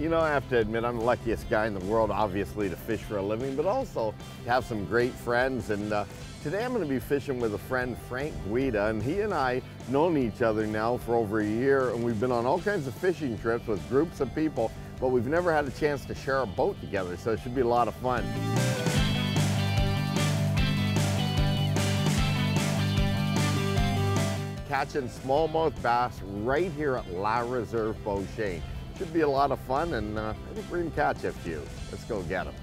You know, I have to admit, I'm the luckiest guy in the world, obviously, to fish for a living, but also to have some great friends. And today I'm going to be fishing with a friend, Frank Guida, and he and I known each other now for over a year, and we've been on all kinds of fishing trips with groups of people, but we've never had a chance to share a boat together, so it should be a lot of fun. Catching smallmouth bass right here at La Reserve Beauchesne. Should be a lot of fun, and I think we're gonna catch a few. Let's go get them.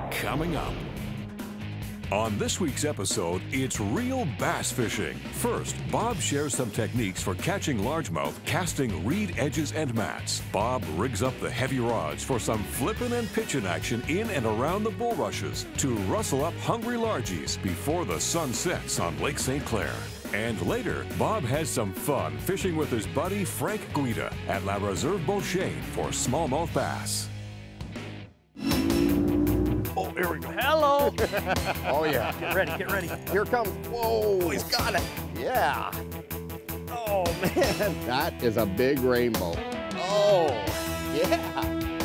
Coming up on this week's episode, it's real bass fishing. First, Bob shares some techniques for catching largemouth, casting reed edges and mats. Bob rigs up the heavy rods for some flippin' and pitchin' action in and around the bulrushes to rustle up hungry largies before the sun sets on Lake St. Clair. And later, Bob has some fun fishing with his buddy Frank Guida at La Reserve Beauchesne for smallmouth bass. Oh, here we go. Hello. Oh, yeah. Get ready, get ready. Here comes. Whoa. Oh, he's got it. Yeah. Oh, man. That is a big rainbow. Oh, yeah.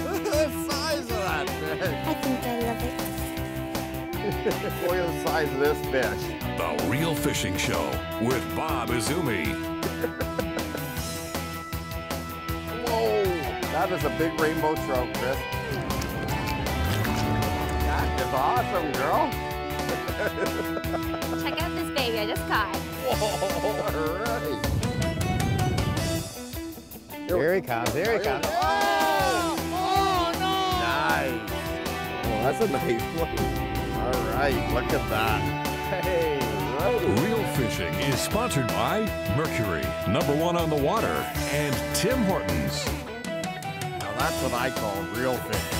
Look at the size of that fish. I think I love it. Look at the size of this fish. The Real Fishing Show with Bob Izumi. Whoa. That is a big rainbow trout, Chris. That is awesome, girl. Check out this baby I just caught. Whoa, all right. Here he comes, here he comes. Oh, no! Nice. Oh, that's a nice one. All right, look at that. Hey, right. Real Fishing is sponsored by Mercury, #1 on the water, and Tim Hortons. Now that's what I call real fishing.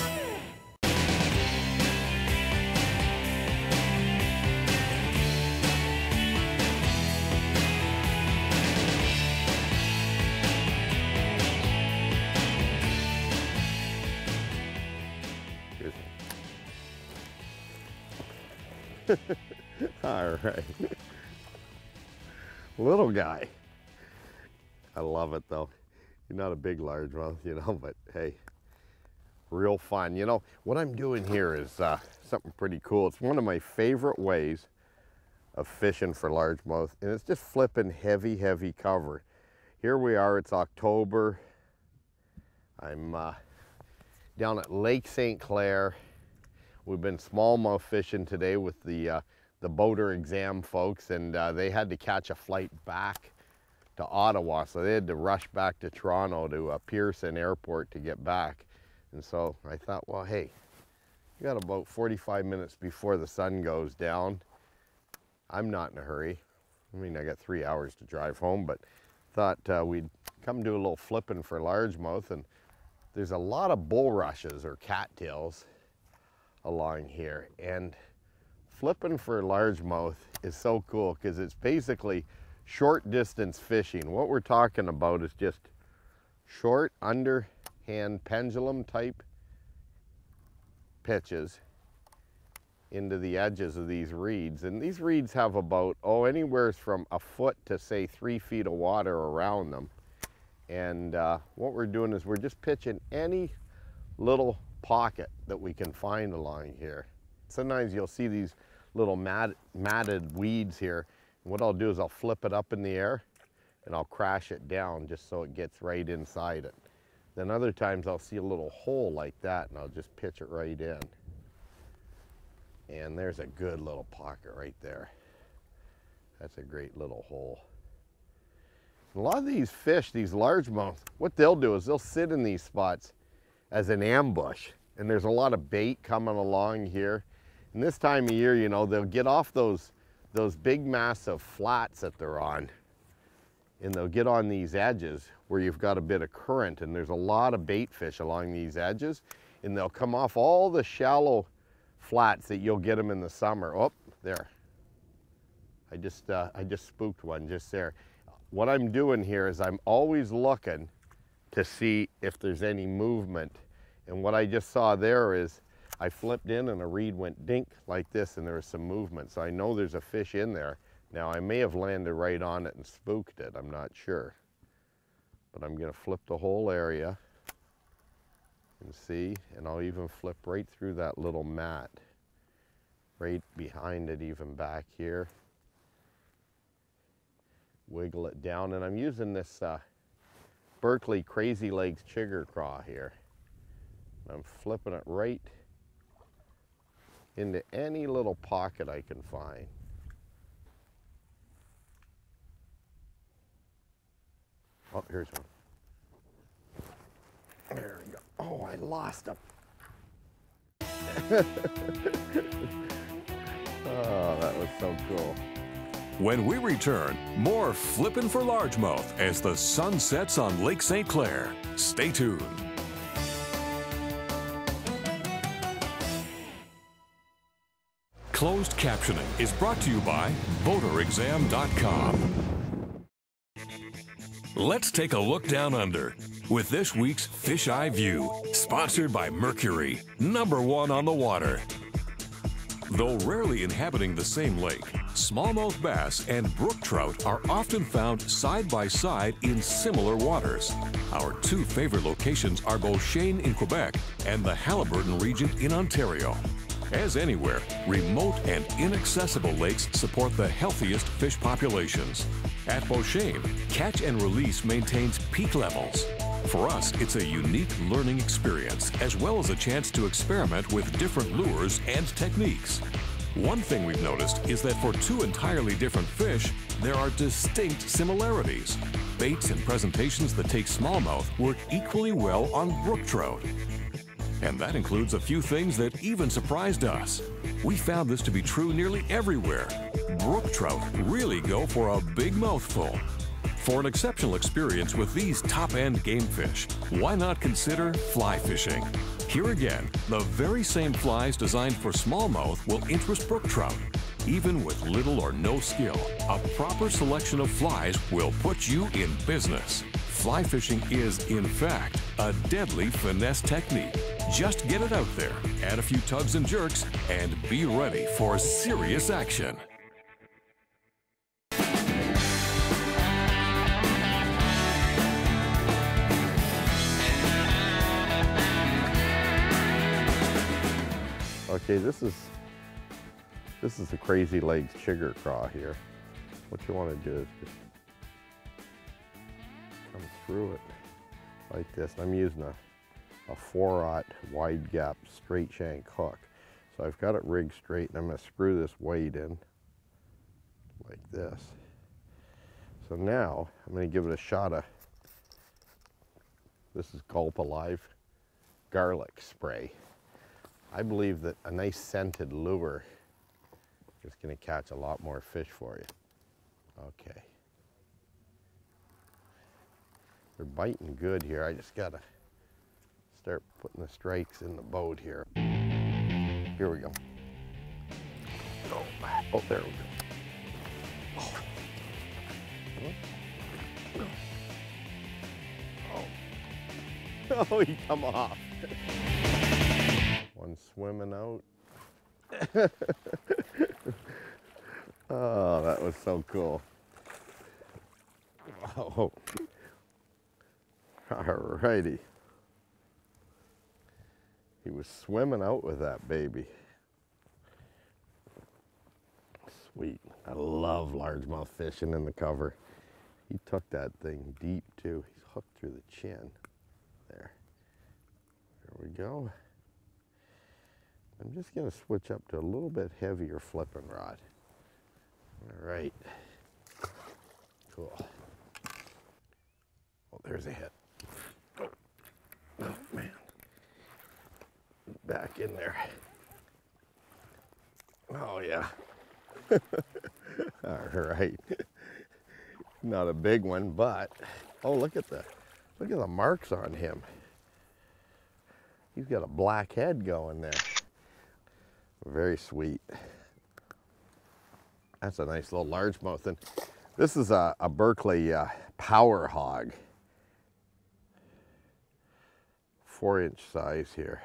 All right. Little guy. I love it though. You're not a big largemouth, you know, but hey, real fun. You know, what I'm doing here is something pretty cool. It's one of my favorite ways of fishing for largemouth, and it's just flipping heavy, heavy cover. Here we are, it's October. I'm down at Lake St. Clair. We've been smallmouth fishing today with the boater exam folks, and they had to catch a flight back to Ottawa, so they had to rush back to Toronto to Pearson Airport to get back. And so I thought, well, hey, we got about 45 minutes before the sun goes down. I'm not in a hurry. I mean, I got 3 hours to drive home, but thought we'd come do a little flipping for largemouth, and there's a lot of bulrushes or cattails along here, and flipping for largemouth is so cool because it's basically short distance fishing. What we're talking about is just short underhand pendulum type pitches into the edges of these reeds, and these reeds have about anywhere from a foot to say 3 feet of water around them. And what we're doing is we're just pitching any little pocket that we can find along here. Sometimes you'll see these little matted weeds here. What I'll do is I'll flip it up in the air and I'll crash it down just so it gets right inside it. Then other times I'll see a little hole like that and I'll just pitch it right in. And there's a good little pocket right there. That's a great little hole. A lot of these fish, these largemouth, what they'll do is they'll sit in these spots as an ambush, and there's a lot of bait coming along here. And this time of year, you know, they'll get off those big massive flats that they're on, and they'll get on these edges where you've got a bit of current, and there's a lot of bait fish along these edges, and they'll come off all the shallow flats that you'll get them in the summer. Oh, there. I just spooked one just there. What I'm doing here is I'm always looking to see if there's any movement. And what I just saw there is I flipped in and a reed went dink like this and there was some movement. So I know there's a fish in there. Now I may have landed right on it and spooked it, I'm not sure. But I'm gonna flip the whole area and see, and I'll even flip right through that little mat, right behind it, even back here. Wiggle it down, and I'm using this Berkeley Crazy Legs Chigger Craw here. I'm flipping it right into any little pocket I can find. Oh, here's one. There we go. Oh, I lost him. Oh, that was so cool. When we return, more flippin' for largemouth as the sun sets on Lake St. Clair. Stay tuned. Closed captioning is brought to you by VoterExam.com. Let's take a look down under with this week's Fish Eye View, sponsored by Mercury, #1 on the water. Though rarely inhabiting the same lake, smallmouth bass and brook trout are often found side by side in similar waters. Our two favorite locations are Beauchesne in Quebec and the Haliburton region in Ontario. As anywhere, remote and inaccessible lakes support the healthiest fish populations. At Beauchesne, catch and release maintains peak levels. For us, it's a unique learning experience, as well as a chance to experiment with different lures and techniques. One thing we've noticed is that for two entirely different fish, there are distinct similarities. Baits and presentations that take smallmouth work equally well on brook trout. And that includes a few things that even surprised us. We found this to be true nearly everywhere. Brook trout really go for a big mouthful. For an exceptional experience with these top-end game fish, why not consider fly fishing? Here again, the very same flies designed for smallmouth will interest brook trout. Even with little or no skill, a proper selection of flies will put you in business. Fly fishing is, in fact, a deadly finesse technique. Just get it out there, add a few tugs and jerks, and be ready for serious action. Okay, this is the Crazy Legs Chigger Craw here. What you want to do is just come through it like this. I'm using a 4/0 wide gap straight shank hook. So I've got it rigged straight, and I'm going to screw this weight in like this. So now I'm going to give it a shot of, this is Gulp Alive garlic spray. I believe that a nice scented lure is going to catch a lot more fish for you. Okay. They're biting good here. I just got to start putting the strikes in the boat here. Here we go. Oh, there we go. Oh, oh he come off. One swimming out. Oh, that was so cool. Oh, all righty. He was swimming out with that baby. Sweet. I love largemouth fishing in the cover. He took that thing deep too. He's hooked through the chin. There. There we go. I'm just going to switch up to a little bit heavier flipping rod. All right. Cool. Oh, there's a hit. Oh, man. Back in there. Oh, yeah. All right. Not a big one, but oh, look at the marks on him. He's got a black head going there. Very sweet. That's a nice little largemouth. And this is a Berkeley power hog. 4-inch size here.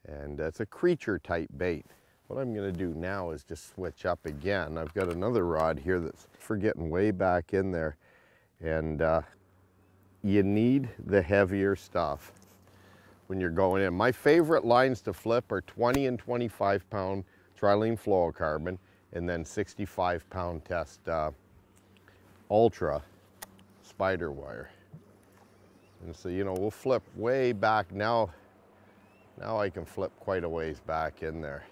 And it's a creature type bait. What I'm gonna do now is just switch up again. I've got another rod here that's for getting way back in there. And you need the heavier stuff when you're going in. My favorite lines to flip are 20 and 25 pound trilene fluorocarbon, and then 65-pound test ultra spider wire. And so, you know, we'll flip way back now. Now I can flip quite a ways back in there.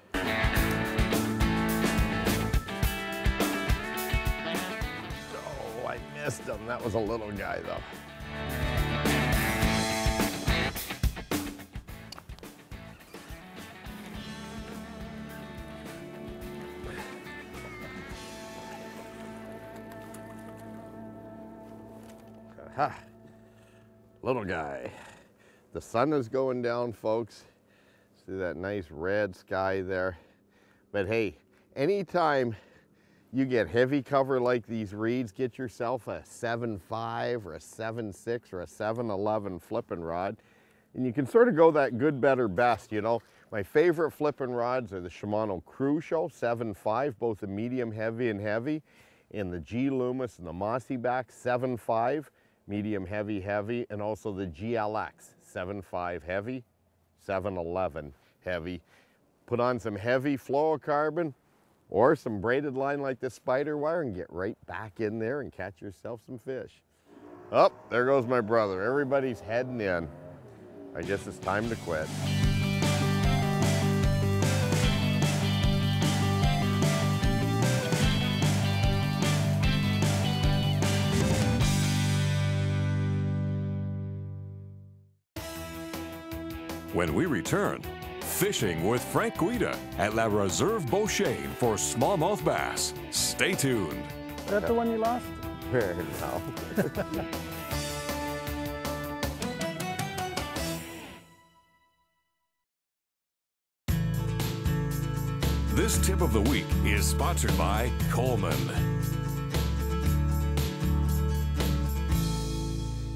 Oh, I missed him. That was a little guy though. Ha, little guy. The sun is going down, folks. See that nice red sky there. But hey, anytime you get heavy cover like these reeds, get yourself a 7.5 or a 7.6 or a 7.11 flipping rod. And you can sort of go that good, better, best, you know. My favorite flipping rods are the Shimano Crucial 7.5, both the medium heavy and heavy, and the G Loomis and the Mossy Back 7.5. Medium heavy heavy, and also the GLX 7.5 heavy, 7.11 heavy. Put on some heavy fluorocarbon or some braided line like this spider wire and get right back in there and catch yourself some fish. Oh, there goes my brother. Everybody's heading in. I guess it's time to quit. When we return, fishing with Frank Guida at La Réserve Beauchesne for smallmouth bass. Stay tuned. Is that the one you lost? No. This tip of the week is sponsored by Coleman.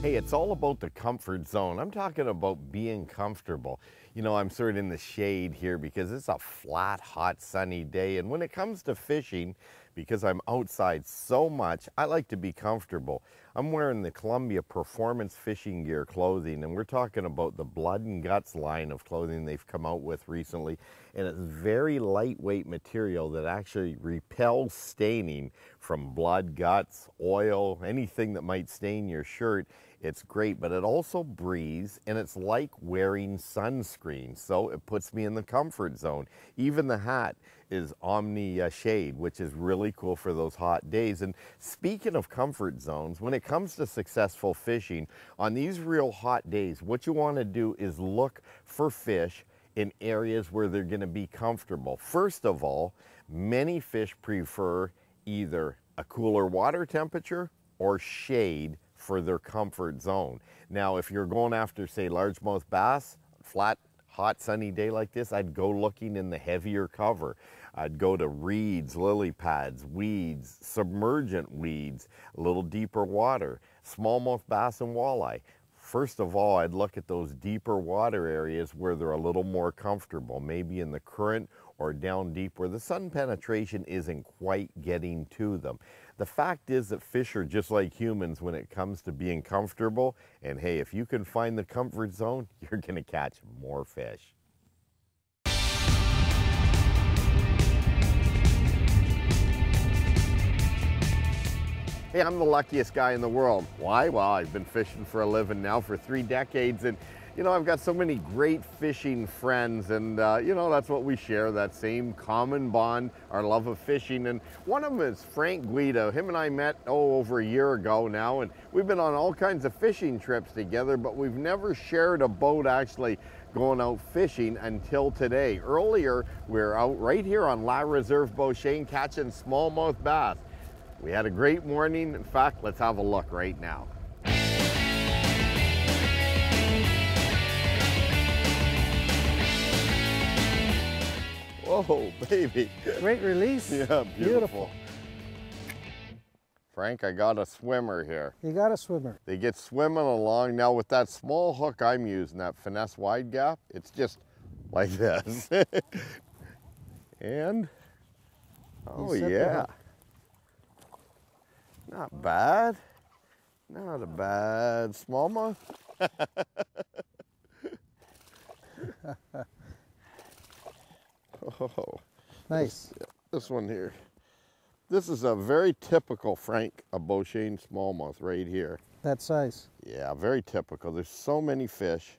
Hey, it's all about the comfort zone. I'm talking about being comfortable. You know, I'm sort of in the shade here because it's a flat, hot, sunny day. And when it comes to fishing, because I'm outside so much, I like to be comfortable. I'm wearing the Columbia Performance Fishing Gear clothing, and we're talking about the Blood and Guts line of clothing they've come out with recently. And it's very lightweight material that actually repels staining from blood, guts, oil, anything that might stain your shirt. It's great, but it also breathes, and it's like wearing sunscreen, so it puts me in the comfort zone. Even the hat is Omni Shade, which is really cool for those hot days. And speaking of comfort zones, when it comes to successful fishing, on these real hot days, what you want to do is look for fish in areas where they're going to be comfortable. First of all, many fish prefer either a cooler water temperature or shade for their comfort zone. Now, if you're going after, say, largemouth bass, flat, hot, sunny day like this, I'd go looking in the heavier cover. I'd go to reeds, lily pads, weeds, submergent weeds, a little deeper water, smallmouth bass and walleye. First of all, I'd look at those deeper water areas where they're a little more comfortable, maybe in the current or down deep where the sun penetration isn't quite getting to them. The fact is that fish are just like humans when it comes to being comfortable. And hey, if you can find the comfort zone, you're gonna catch more fish. Hey, I'm the luckiest guy in the world. Why? Well, I've been fishing for a living now for 3 decades, and you know, I've got so many great fishing friends, and you know, that's what we share, that same common bond, our love of fishing. And one of them is Frank Guida. Him and I met, over a year ago now, and we've been on all kinds of fishing trips together, but we've never shared a boat actually going out fishing until today. Earlier, we were out right here on La Réserve Beauchesne catching smallmouth bass. We had a great morning. In fact, let's have a look right now. Whoa, baby. Great release. Yeah, beautiful. Frank, I got a swimmer here. You got a swimmer. They get swimming along. Now with that small hook I'm using, that finesse wide gap, it's just like this. And, oh set the yeah. hook. Not bad. Not a bad smallmouth. Oh, Nice. this one here. This is a very typical Frank, a Beauchene smallmouth right here. That size. Yeah, very typical. There's so many fish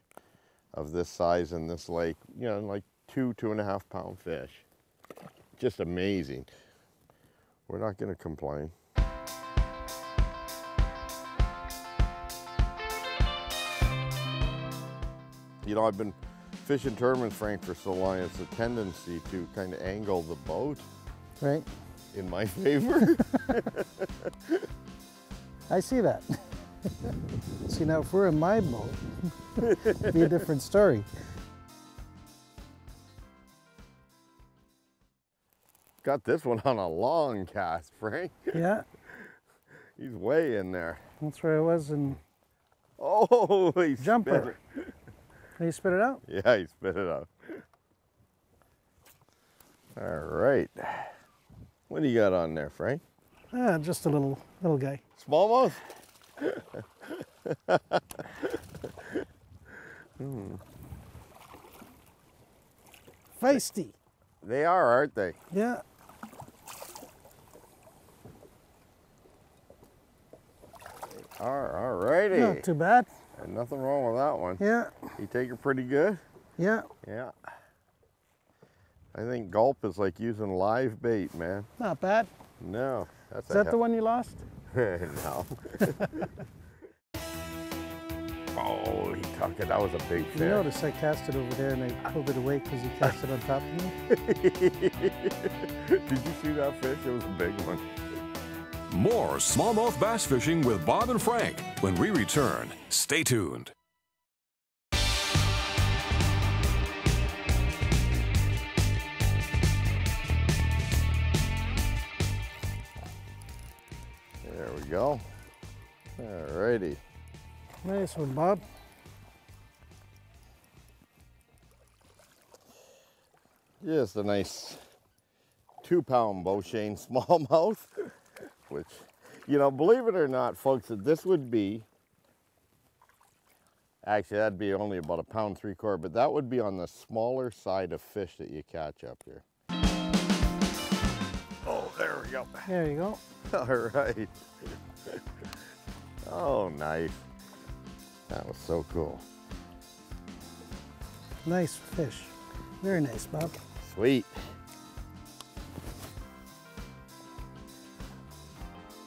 of this size in this lake, you know, like 2.5 pound fish. Just amazing. We're not going to complain. You know, I've been fishing tournaments, Frank, for so long, it's a tendency to kind of angle the boat Right? in my favor. I see that. See, now if we're in my boat, it'd be a different story. Got this one on a long cast, Frank. Yeah, He's way in there. that's where I was in Oh, he jumper. spit it. Can you spit it out? Yeah, he spit it out. All right. What do you got on there, Frank? Ah, just a little guy. Smallmouth? Feisty. They are, aren't they? Yeah. All righty. Not too bad. And nothing wrong with that one. Yeah. You take it pretty good? Yeah. Yeah. I think gulp is like using live bait, man. Not bad. No. That's Is that the one you lost? No. Oh, he took it. That was a big fish. You notice I cast it over there and I pulled it away because he cast it on top of me. Did you see that fish? It was a big one. More smallmouth bass fishing with Bob and Frank. When we return, stay tuned. There we go. All righty. Nice one, Bob. Just a nice 2-pound Beauchene smallmouth, which, you know, believe it or not, folks, that this would be, actually that'd be only about 1.75 pounds, but that would be on the smaller side of fish that you catch up here. Oh, there we go. There you go. All right. Oh, nice. That was so cool. Nice fish. Very nice, Bob. Sweet.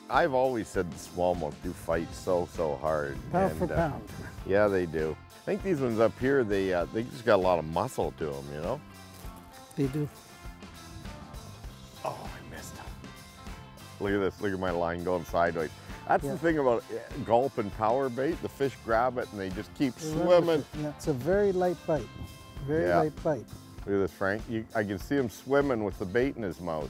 I've always said the smallmouth do fight so hard. Pound for pound. Yeah, they do. I think these ones up here, they just got a lot of muscle to them, you know? They do. Oh, I missed him. Look at this. Look at my line going sideways. That's Yeah. the thing about gulp and power bait. The fish grab it and they just keep They run swimming. with it. Yeah, it's a very light bite. Very Yeah. light bite. Look at this, Frank. I can see him swimming with the bait in his mouth.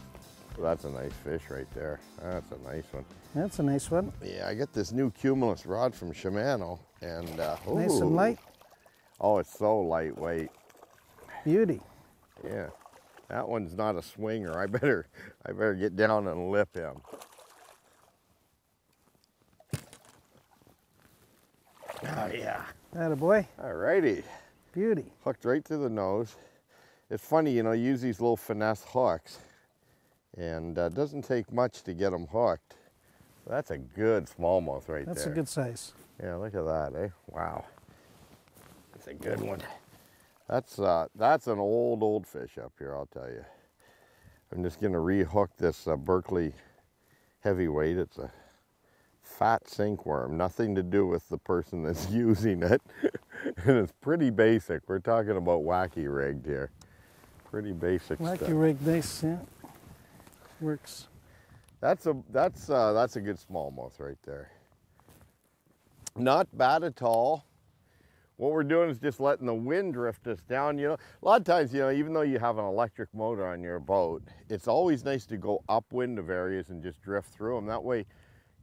Well, that's a nice fish right there. That's a nice one. That's a nice one. Yeah, I got this new Cumulus rod from Shimano, and Nice and ooh. light. Oh, it's so lightweight. Beauty. Yeah, that one's not a swinger. I better get down and lip him. Oh yeah. Attaboy. All righty. Beauty. Hooked right through the nose. It's funny, you know, you use these little finesse hooks, and it doesn't take much to get them hooked. That's a good smallmouth right That's there. a good size. Yeah, look at that, eh? Wow. That's a good one. That's an old fish up here, I'll tell you. I'm just gonna rehook this Berkeley heavyweight. It's a fat sink worm, nothing to do with the person that's using it. And it's pretty basic. We're talking about wacky rigged here. Pretty basic stuff. Wacky rig, nice, yeah. Works. That's a good smallmouth right there. Not bad at all. What we're doing is just letting the wind drift us down. You know, a lot of times, you know, even though you have an electric motor on your boat, it's always nice to go upwind of areas and just drift through them. That way,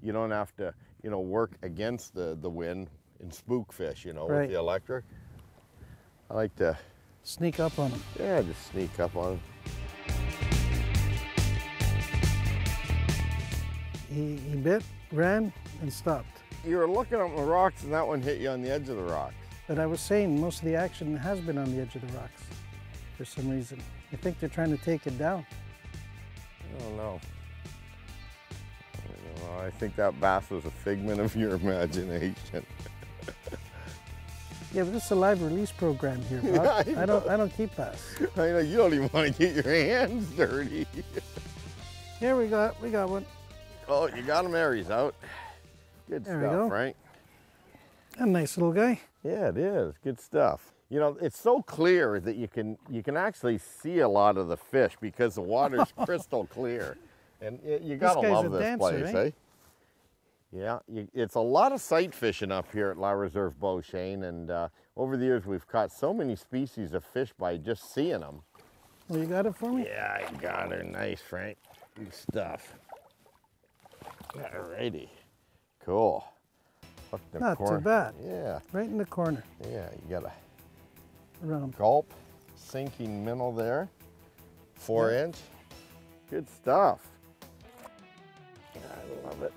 you don't have to, you know, work against the wind and spook fish, you know, Right. with the electric. I like to, Sneak up on them. yeah, just sneak up on them. He bit, ran, and stopped. You were looking up the rocks and that one hit you on the edge of the rocks. But I was saying most of the action has been on the edge of the rocks for some reason. I think they're trying to take it down. I don't know. I think that bass was a figment of your imagination. Yeah, but this is a live release program here, Bob. Yeah, I don't keep bass. I know you don't even want to get your hands dirty. Here we got one. Oh, you got him there. He's out. Good There we stuff, go. Frank. A nice little guy. Yeah, it is. Good stuff. You know, it's so clear that you can actually see a lot of the fish because the water's crystal clear. And you gotta guy's love a this dancer, place, eh? eh? Yeah, it's a lot of sight fishing up here at La Reserve Beauchesne, and over the years we've caught so many species of fish by just seeing them. Well, you got it for me? Yeah, I got her. Nice, Frank. Good stuff. Alrighty. Cool. Hook in the Not corner. too bad. Yeah, Right in the corner. yeah, you got a Around. gulp, sinking minnow there, 4-inch. Good stuff. I love it.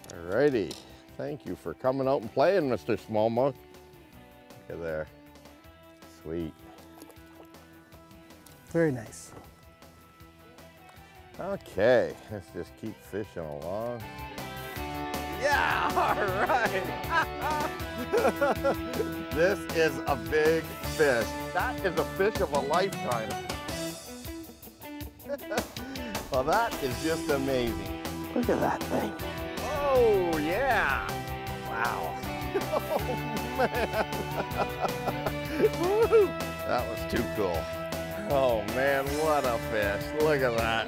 Alrighty, thank you for coming out and playing, Mr. Smallmouth. Look at there, sweet. Very nice. Okay, let's just keep fishing along. Yeah, all right. This is a big fish. That is a fish of a lifetime. Well, that is just amazing. Look at that thing. Oh, yeah. Wow. Oh, man. Woo. That was too cool. Oh, man, what a fish. Look at that.